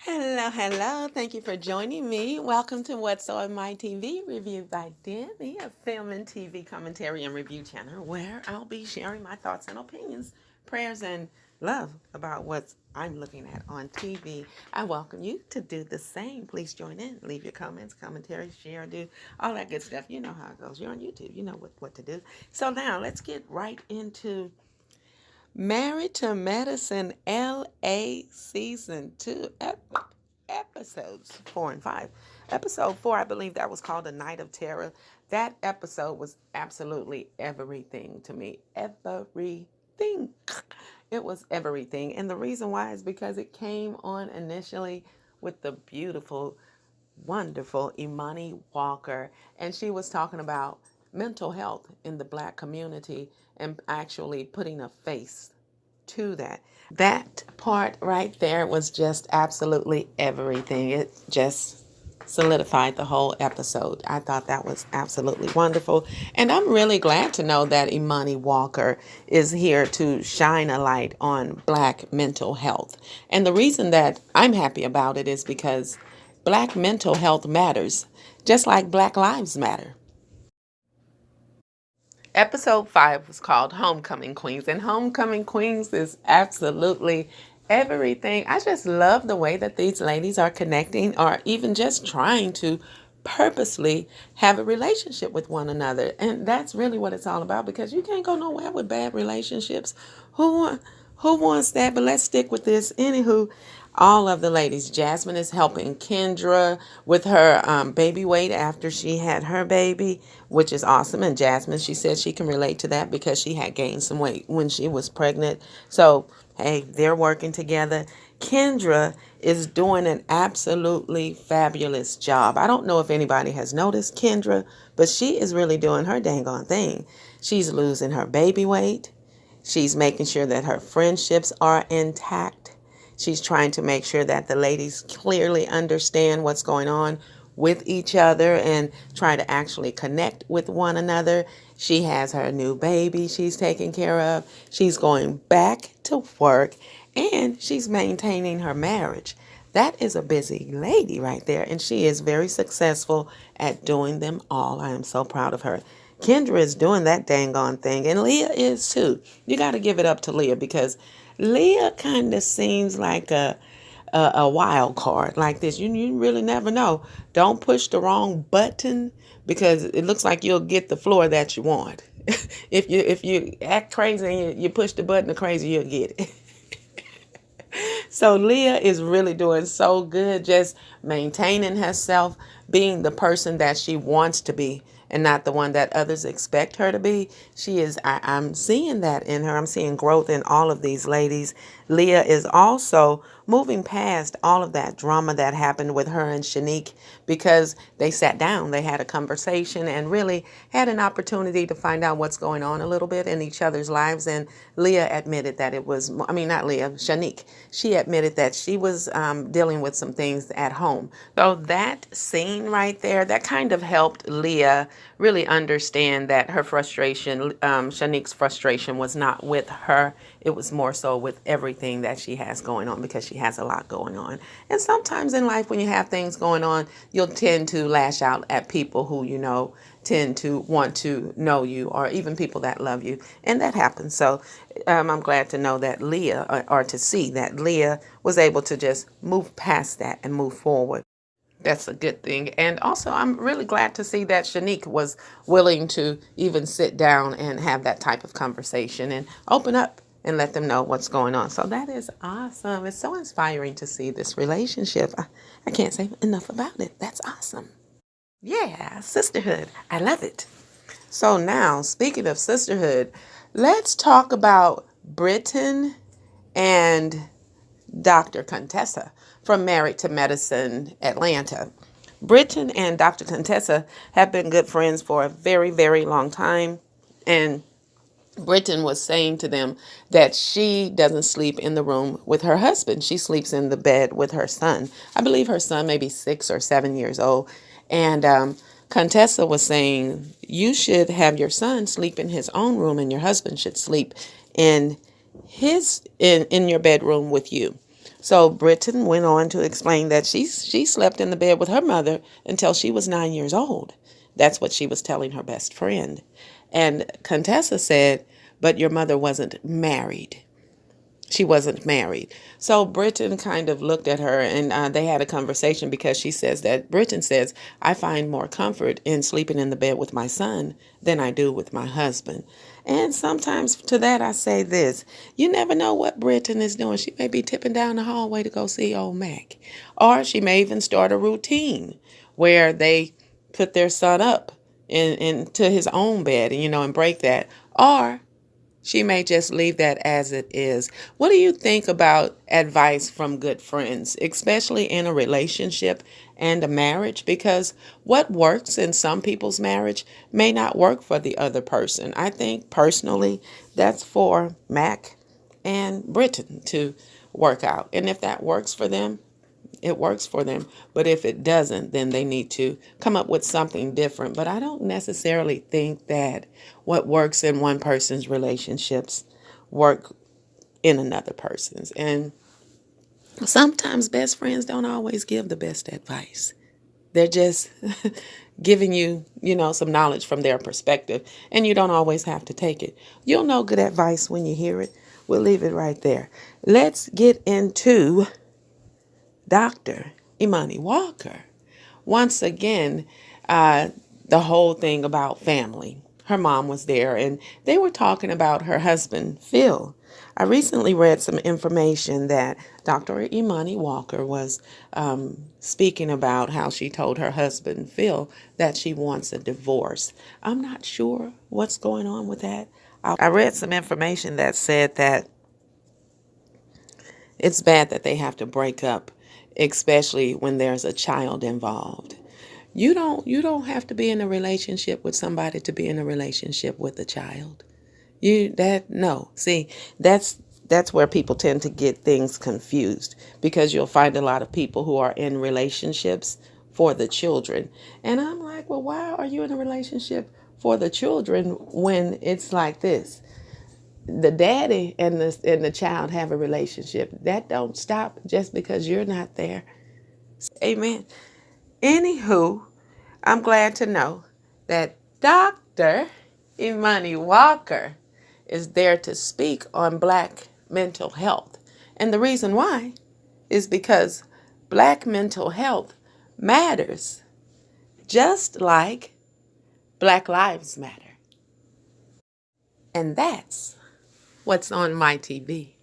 Hello, hello. Thank you for joining me. Welcome to What's on My TV, reviewed by Danny, a film and TV commentary and review channel where I'll be sharing my thoughts and opinions, prayers, and love about what I'm looking at on TV. I welcome you to do the same. Please join in. Leave your comments, commentaries, share, do all that good stuff. You know how it goes. You're on YouTube. You know what to do. So now let's get right into Married to Medicine LA Season 2, episodes 4 and 5. Episode 4, I believe that was called A Night of Terror. That episode was absolutely everything to me. Everything. It was everything. And the reason why is because it came on initially with the beautiful, wonderful Imani Walker. And she was talking about mental health in the Black community and actually putting a face to that. That part right there was just absolutely everything. It just solidified the whole episode. I thought that was absolutely wonderful. And I'm really glad to know that Imani Walker is here to shine a light on Black mental health. And the reason that I'm happy about it is because Black mental health matters, just like Black lives matter. Episode 5 was called Homecoming Queens, and Homecoming Queens is absolutely everything. I just love the way that these ladies are connecting or even just trying to purposely have a relationship with one another. And that's really what it's all about, because you can't go nowhere with bad relationships. Who who wants that? But let's stick with this. Anywho, all of the ladies. Jasmine is helping Kendra with her baby weight after she had her baby, which is awesome. And Jasmine, she said she can relate to that because she had gained some weight when she was pregnant. So, hey, they're working together. Kendra is doing an absolutely fabulous job. I don't know if anybody has noticed Kendra, but she is really doing her dang on thing. She's losing her baby weight. She's making sure that her friendships are intact. She's trying to make sure that the ladies clearly understand what's going on with each other and try to actually connect with one another. She has her new baby she's taking care of. She's going back to work, and she's maintaining her marriage. That is a busy lady right there, and she is very successful at doing them all. I am so proud of her. Kendra is doing that dang on thing, and Leah is too. You got to give it up to Leah, because Leah kind of seems like a wild card like this. You really never know. Don't push the wrong button, because it looks like you'll get the floor that you want. If you act crazy and you push the button, the crazy you'll get it. So Leah is really doing so good, just maintaining herself, being the person that she wants to be and not the one that others expect her to be. She is, I'm seeing that in her. I'm seeing growth in all of these ladies. Leah is also moving past all of that drama that happened with her and Shanique, because they sat down, they had a conversation, and really had an opportunity to find out what's going on a little bit in each other's lives. And Leah admitted that it was, I mean, not Leah, Shanique. She admitted that she was dealing with some things at home. So that scene right there, that kind of helped Leah really understand that her frustration, Shanique's frustration, was not with her. It was more so with everything that she has going on, because she has a lot going on. And sometimes in life, when you have things going on, you'll tend to lash out at people who, you know, tend to want to know you, or even people that love you. And that happens. So I'm glad to know that Leah, or to see that Leah was able to just move past that and move forward. That's a good thing. And also, I'm really glad to see that Shanique was willing to even sit down and have that type of conversation and open up and let them know what's going on. So that is awesome. It's so inspiring to see this relationship. I can't say enough about it. That's awesome. Yeah, sisterhood. I love it. So now, speaking of sisterhood, let's talk about Britain and Dr. Contessa from Married to Medicine Atlanta. Britton and Dr. Contessa have been good friends for a very, very long time. And Britton was saying to them that she doesn't sleep in the room with her husband. She sleeps in the bed with her son. I believe her son may be 6 or 7 years old. And Contessa was saying, you should have your son sleep in his own room, and your husband should sleep in his in your bedroom with you. So Britton went on to explain that she slept in the bed with her mother until she was 9 years old. That's what she was telling her best friend. And Contessa said, but your mother wasn't married. She wasn't married. So Britton kind of looked at her, and they had a conversation, because she says that Britton says, I find more comfort in sleeping in the bed with my son than I do with my husband. And sometimes to that I say this: you never know what Britton is doing. She may be tipping down the hallway to go see old Mac. Or she may even start a routine where they put their son up into his own bed, and break that. Or she may just leave that as it is. What do you think about advice from good friends, especially in a relationship and a marriage? Because what works in some people's marriage may not work for the other person. I think personally that's for Mac and Britton to work out. And if that works for them, it works for them. But if it doesn't, then they need to come up with something different. But I don't necessarily think that what works in one person's relationships work in another person's. And sometimes best friends don't always give the best advice. They're just giving you, some knowledge from their perspective, and you don't always have to take it. You'll know good advice when you hear it. We'll leave it right there. Let's get into Dr. Imani Walker. Once again, the whole thing about family. Her mom was there, and they were talking about her husband, Phil. I recently read some information that Dr. Imani Walker was speaking about how she told her husband, Phil, that she wants a divorce. I'm not sure what's going on with that. I read some information that said that it's bad that they have to break up, especially when there's a child involved. You don't have to be in a relationship with somebody to be in a relationship with a child. No. See, that's where people tend to get things confused, because you'll find a lot of people who are in relationships for the children. And I'm like, well, why are you in a relationship for the children when it's like this? The daddy and the child have a relationship. That don't stop just because you're not there. Amen. Anywho, I'm glad to know that Dr. Imani Walker is there to speak on Black mental health. And the reason why is because Black mental health matters, just like Black Lives Matter. And that's what's on my TV.